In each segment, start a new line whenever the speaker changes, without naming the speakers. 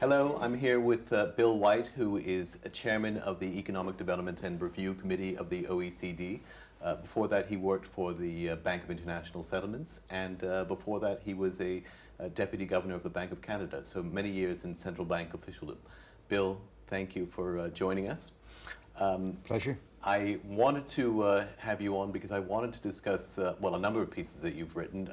Hello, I'm here with Bill White, who is a chairman of the Economic Development and Review Committee of the OECD. Before that, he worked for the Bank of International Settlements, and before that, he was a deputy governor of the Bank of Canada, so many years in central bank officialdom. Bill, thank you for joining us.
Pleasure.
I wanted to have you on because I wanted to discuss, well, a number of pieces that you've written.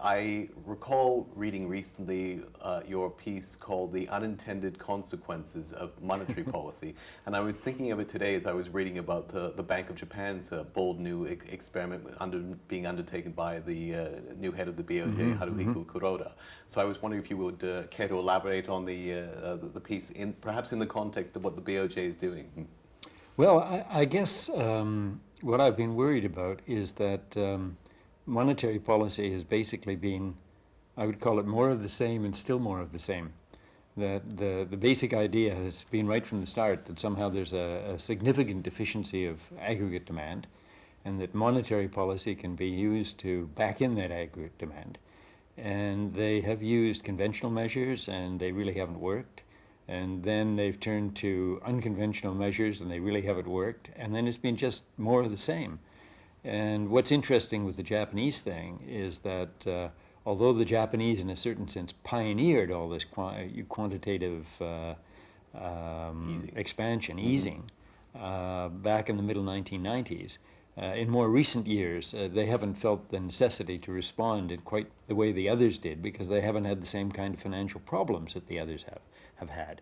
I recall reading recently your piece called The Unintended Consequences of Monetary Policy, and I was thinking of it today as I was reading about the Bank of Japan's bold new experiment being undertaken by the new head of the BOJ, Haruhiko Kuroda. So I was wondering if you would care to elaborate on the piece, perhaps in the context of what the BOJ is doing.
Well, I guess what I've been worried about is that monetary policy has basically been, I would call it more of the same and still more of the same. That the basic idea has been right from the start that somehow there's a significant deficiency of aggregate demand, and that monetary policy can be used to back in that aggregate demand. And they have used conventional measures and they really haven't worked. And then they've turned to unconventional measures and they really haven't worked. And then it's been just more of the same. And what's interesting with the Japanese thing is that although the Japanese, in a certain sense, pioneered all this quantitative expansion, easing, back in the middle 1990s, in more recent years, they haven't felt the necessity to respond in quite the way the others did because they haven't had the same kind of financial problems that the others have had.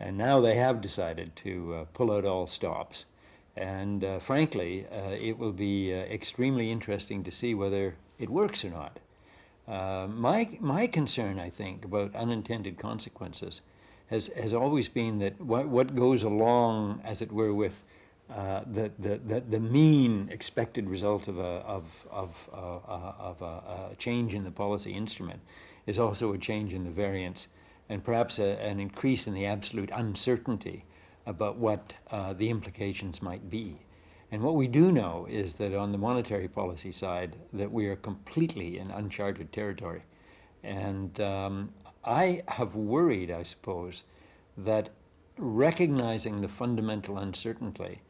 And now they have decided to pull out all stops. And frankly, it will be extremely interesting to see whether it works or not. My concern, I think, about unintended consequences has always been that what goes along, as it were, with the mean expected result of a change in the policy instrument is also a change in the variance, and perhaps an increase in the absolute uncertainty about what the implications might be. And what we do know is that on the monetary policy side, that we are completely in uncharted territory. And I have worried, I suppose, that recognizing the fundamental uncertainty,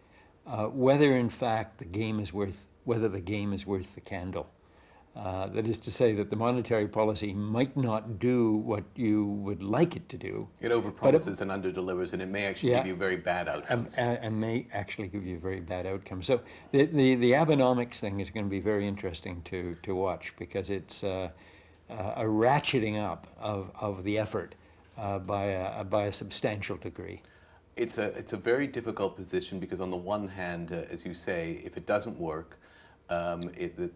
whether in fact the game is worth the candle. That is to say that the monetary policy might not do what you would like it to do.
It overpromises and underdelivers, and it may actually give you very bad outcomes.
And may actually give you very bad outcomes. So the Abenomics thing is going to be very interesting to watch because it's a ratcheting up of the effort by a substantial degree.
It's a very difficult position because on the one hand, as you say, if it doesn't work,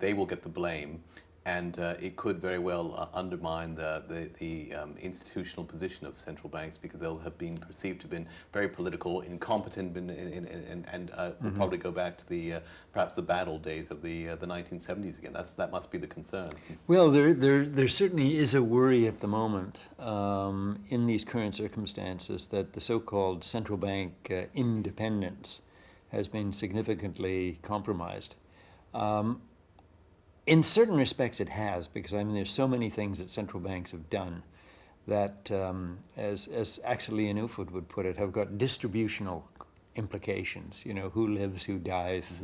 they will get the blame, and it could very well undermine the institutional position of central banks because they'll have been perceived to have been very political, incompetent, and will probably go back to perhaps the bad old days of the 1970s again. That must be the concern.
Well, there certainly is a worry at the moment in these current circumstances that the so-called central bank independence has been significantly compromised. In certain respects it has, because I mean there's so many things that central banks have done that, as Axel Leonufud would put it, have got distributional implications. You know, who lives, who dies,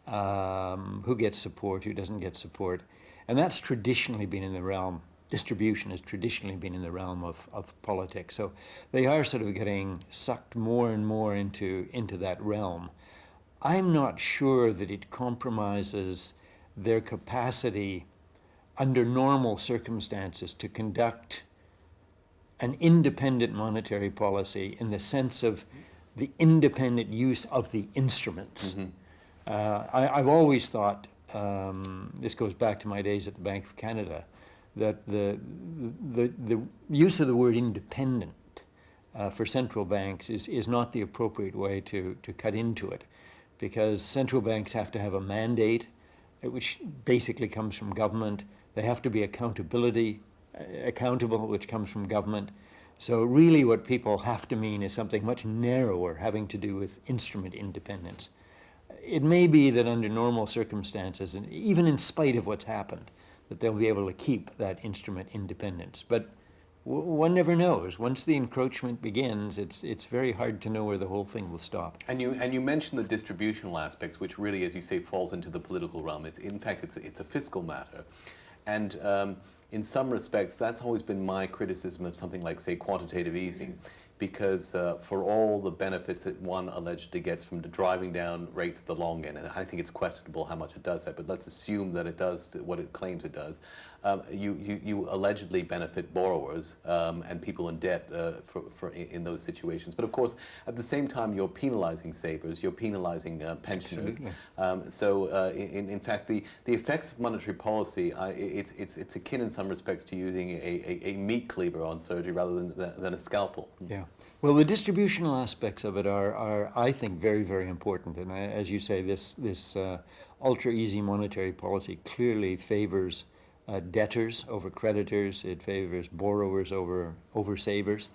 who gets support, who doesn't get support. And that's traditionally been in the realm, distribution has traditionally been in the realm of politics. So they are sort of getting sucked more and more into that realm. I'm not sure that it compromises their capacity under normal circumstances to conduct an independent monetary policy in the sense of the independent use of the instruments. I've always thought, this goes back to my days at the Bank of Canada, that the use of the word independent for central banks is not the appropriate way to cut into it, because central banks have to have a mandate which basically comes from government. They have to be accountable, which comes from government. So really what people have to mean is something much narrower, having to do with instrument independence. It may be that under normal circumstances, and even in spite of what's happened, that they'll be able to keep that instrument independence. But one never knows. Once the encroachment begins, it's very hard to know where the whole thing will stop.
And you mentioned the distributional aspects, which really, as you say, falls into the political realm. In fact, it's a fiscal matter, and in some respects, that's always been my criticism of something like, say, quantitative easing, because for all the benefits that one allegedly gets from driving down rates at the long end, and I think it's questionable how much it does that, but let's assume that it does what it claims it does. You allegedly benefit borrowers and people in debt in those situations. But of course, at the same time, you're penalizing savers, you're penalizing pensioners. In fact, the effects of monetary policy, it's akin in some respects to using a meat cleaver on surgery rather than a scalpel.
Yeah. Well, the distributional aspects of it are I think, very, very important. And as you say, this ultra easy monetary policy clearly favors debtors over creditors. It favors borrowers over savers.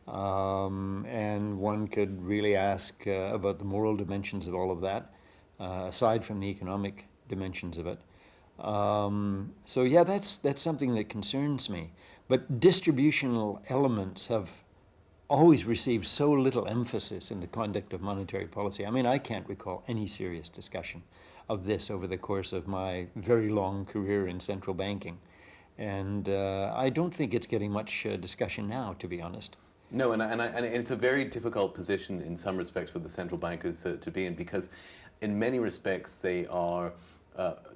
And one could really ask about the moral dimensions of all of that, aside from the economic dimensions of it. So yeah, that's something that concerns me. But distributional elements have always received so little emphasis in the conduct of monetary policy. I mean, I can't recall any serious discussion of this over the course of my very long career in central banking. And I don't think it's getting much discussion now, to be honest.
No, and it's a very difficult position in some respects for the central bankers to be in, because in many respects they are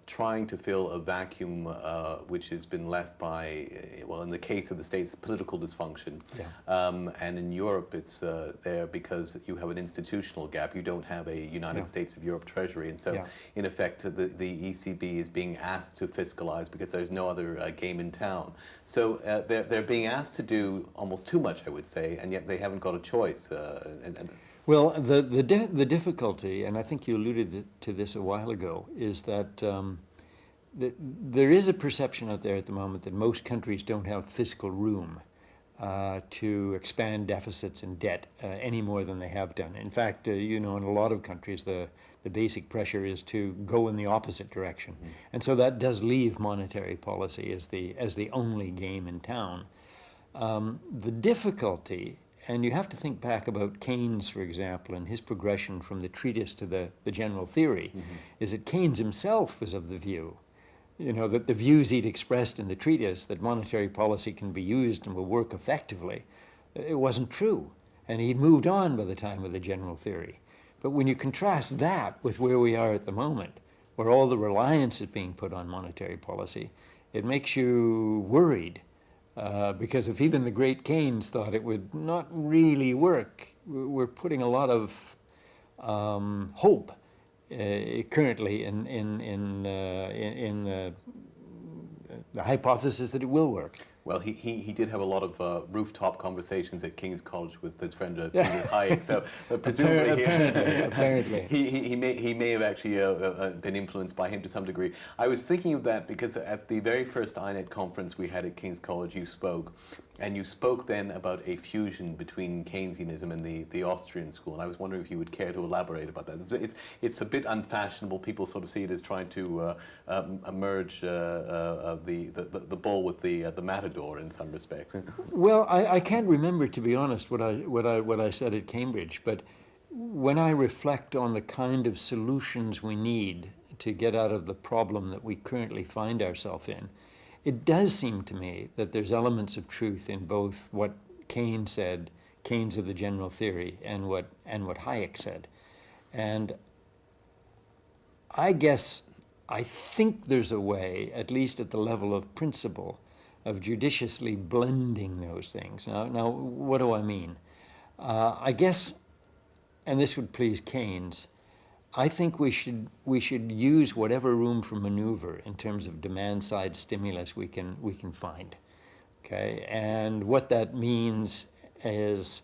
trying to fill a vacuum which has been left by, well, in the case of the States, political dysfunction. Yeah. And in Europe, it's there because you have an institutional gap. You don't have a United States of Europe Treasury. And so, in effect, the ECB is being asked to fiscalize because there's no other game in town. So they're being asked to do almost too much, I would say, and yet they haven't got a choice.
Well, the difficulty, and I think you alluded to this a while ago, is that there is a perception out there at the moment that most countries don't have fiscal room to expand deficits and debt any more than they have done. In fact, in a lot of countries, the basic pressure is to go in the opposite direction. Mm-hmm. And so that does leave monetary policy as the only game in town. The difficulty, and you have to think back about Keynes, for example, and his progression from the treatise to the general theory, is that Keynes himself was of the view, that the views he'd expressed in the treatise, that monetary policy can be used and will work effectively, it wasn't true. And he'd moved on by the time of the general theory. But when you contrast that with where we are at the moment, where all the reliance is being put on monetary policy, it makes you worried. Because if even the great Keynes thought it would not really work, we're putting a lot of hope currently in the hypothesis that it will work.
Well, he did have a lot of rooftop conversations at King's College with his friend Friedrich Hayek. So presumably,
apparently,
he may have actually been influenced by him to some degree. I was thinking of that because at the very first INET conference we had at King's College, you spoke, and you spoke then about a fusion between Keynesianism and the Austrian school. And I was wondering if you would care to elaborate about that. It's a bit unfashionable. People sort of see it as trying to merge the bull with the matador in some respects.
Well, I can't remember, to be honest, what I said at Cambridge, but when I reflect on the kind of solutions we need to get out of the problem that we currently find ourselves in, it does seem to me that there's elements of truth in both what Keynes said, Keynes of the general theory, and what Hayek said. And I think there's a way, at least at the level of principle, of judiciously blending those things. Now, what do I mean? I guess, and this would please Keynes, I think we should use whatever room for maneuver in terms of demand-side stimulus we can find. Okay, and what that means is,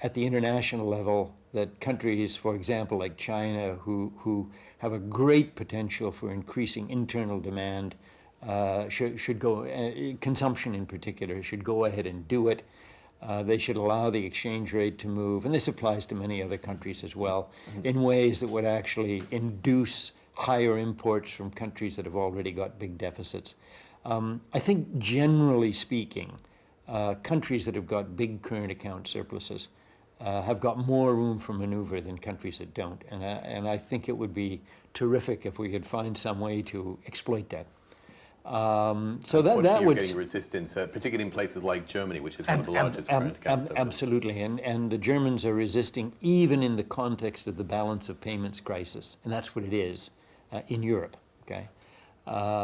at the international level, that countries, for example, like China, who have a great potential for increasing internal demand, should go, consumption in particular, should go ahead and do it. They should allow the exchange rate to move, and this applies to many other countries as well, in ways that would actually induce higher imports from countries that have already got big deficits. I think, generally speaking, countries that have got big current account surpluses have got more room for maneuver than countries that don't. And I think it would be terrific if we could find some way to exploit that. So that
Unfortunately, you're
would
getting resistance, particularly in places like Germany, which is one of the largest current account surplus.
absolutely, and the Germans are resisting even in the context of the balance of payments crisis, and that's what it is in Europe. Okay,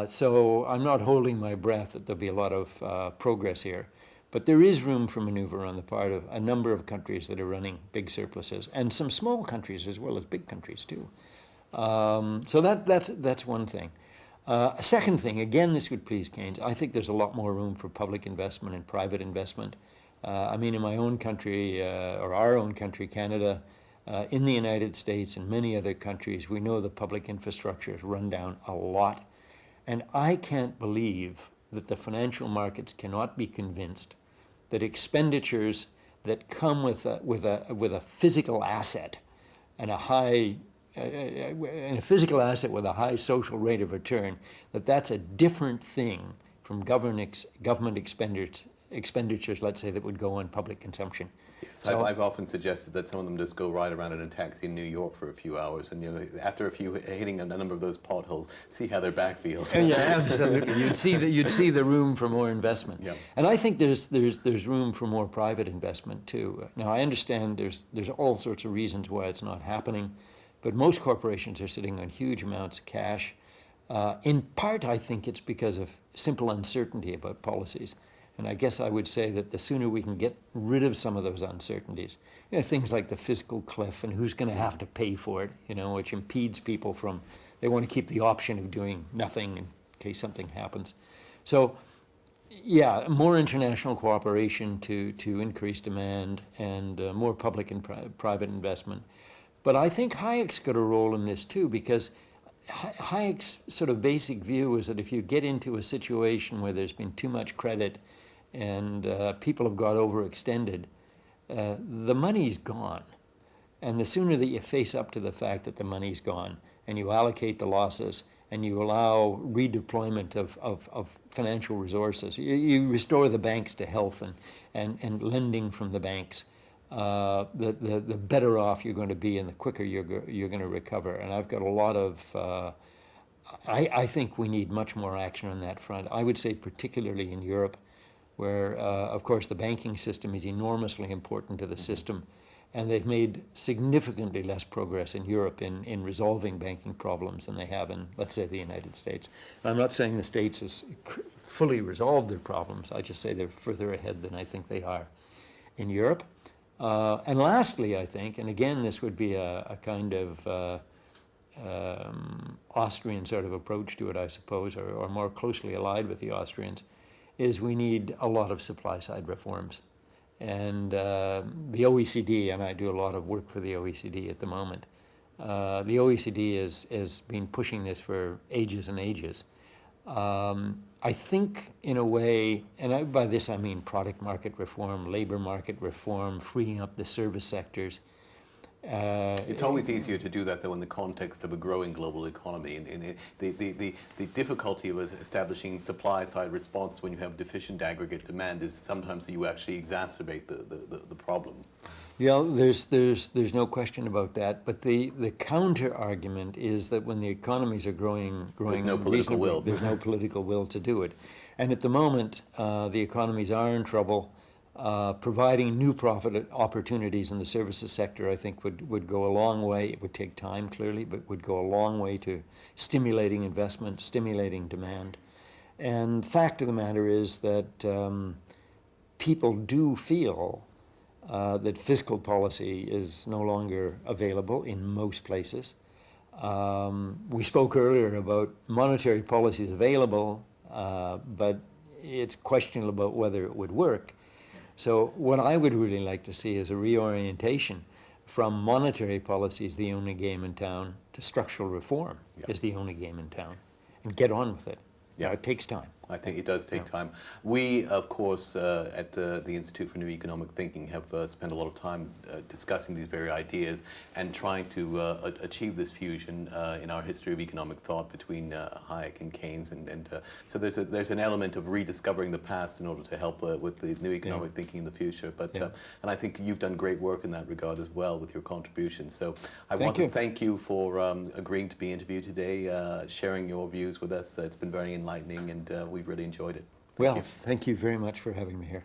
so I'm not holding my breath that there'll be a lot of progress here, but there is room for maneuver on the part of a number of countries that are running big surpluses, and some small countries as well as big countries too. So that's one thing. A second thing, again, this would please Keynes, I think there's a lot more room for public investment and private investment. I mean, in my own country, or our own country, Canada, in the United States and many other countries, we know the public infrastructure has run down a lot. And I can't believe that the financial markets cannot be convinced that expenditures that come with a physical asset and a high and a physical asset with a high social rate of return, that's a different thing from government expenditures, let's say, that would go on public consumption.
Yes, so I've often suggested that some of them just go ride around in a taxi in New York for a few hours, and after a few hitting a number of those potholes, see how their back feels.
Yeah, absolutely. You'd see the room for more investment.
Yeah.
And I think there's room for more private investment too. Now I understand there's all sorts of reasons why it's not happening. But most corporations are sitting on huge amounts of cash. In part, I think it's because of simple uncertainty about policies. And I guess I would say that the sooner we can get rid of some of those uncertainties, things like the fiscal cliff and who's going to have to pay for it, which impedes people from, they want to keep the option of doing nothing in case something happens. So, yeah, more international cooperation to increase demand and more public and private investment. But I think Hayek's got a role in this too, because Hayek's sort of basic view is that if you get into a situation where there's been too much credit and people have got overextended, the money's gone. And the sooner that you face up to the fact that the money's gone and you allocate the losses and you allow redeployment of financial resources, you restore the banks to health and lending from the banks, the better off you're going to be and the quicker you're going to recover. And I've got a lot of, I think we need much more action on that front. I would say particularly in Europe, where of course the banking system is enormously important to the system, and they've made significantly less progress in Europe in resolving banking problems than they have in, let's say, the United States. And I'm not saying the States has fully resolved their problems. I just say they're further ahead than I think they are in Europe. And lastly, I think, and again, this would be a kind of Austrian sort of approach to it, I suppose, or more closely allied with the Austrians, is we need a lot of supply-side reforms. And the OECD, and I do a lot of work for the OECD at the moment, the OECD has been pushing this for ages and ages. I think, in a way, and by this I mean product market reform, labor market reform, freeing up the service sectors.
It's always easier to do that, though, in the context of a growing global economy. And the difficulty of establishing supply-side response when you have deficient aggregate demand is sometimes you actually exacerbate the problem.
Yeah, there's no question about that. But the counter argument is that when the economies are growing
there's no political will.
There's no political will to do it. And at the moment, the economies are in trouble. Providing new profit opportunities in the services sector, I think, would go a long way. It would take time, clearly, but would go a long way to stimulating investment, stimulating demand. And fact of the matter is that people do feel that fiscal policy is no longer available in most places. We spoke earlier about monetary policy is available, but it's questionable about whether it would work. So what I would really like to see is a reorientation from monetary policy is the only game in town to structural reform is the only game in town, and get on with it.
Yeah.
It takes time.
I think it does take time. We, of course, at the Institute for New Economic Thinking have spent a lot of time discussing these very ideas and trying to achieve this fusion in our history of economic thought between Hayek and Keynes. And so there's an element of rediscovering the past in order to help with the new economic thinking in the future. But and I think you've done great work in that regard as well with your contributions. So I want to thank you for agreeing to be interviewed today, sharing your views with us. It's been very enlightening, and we've really enjoyed it.
Well, thank you very much for having me here.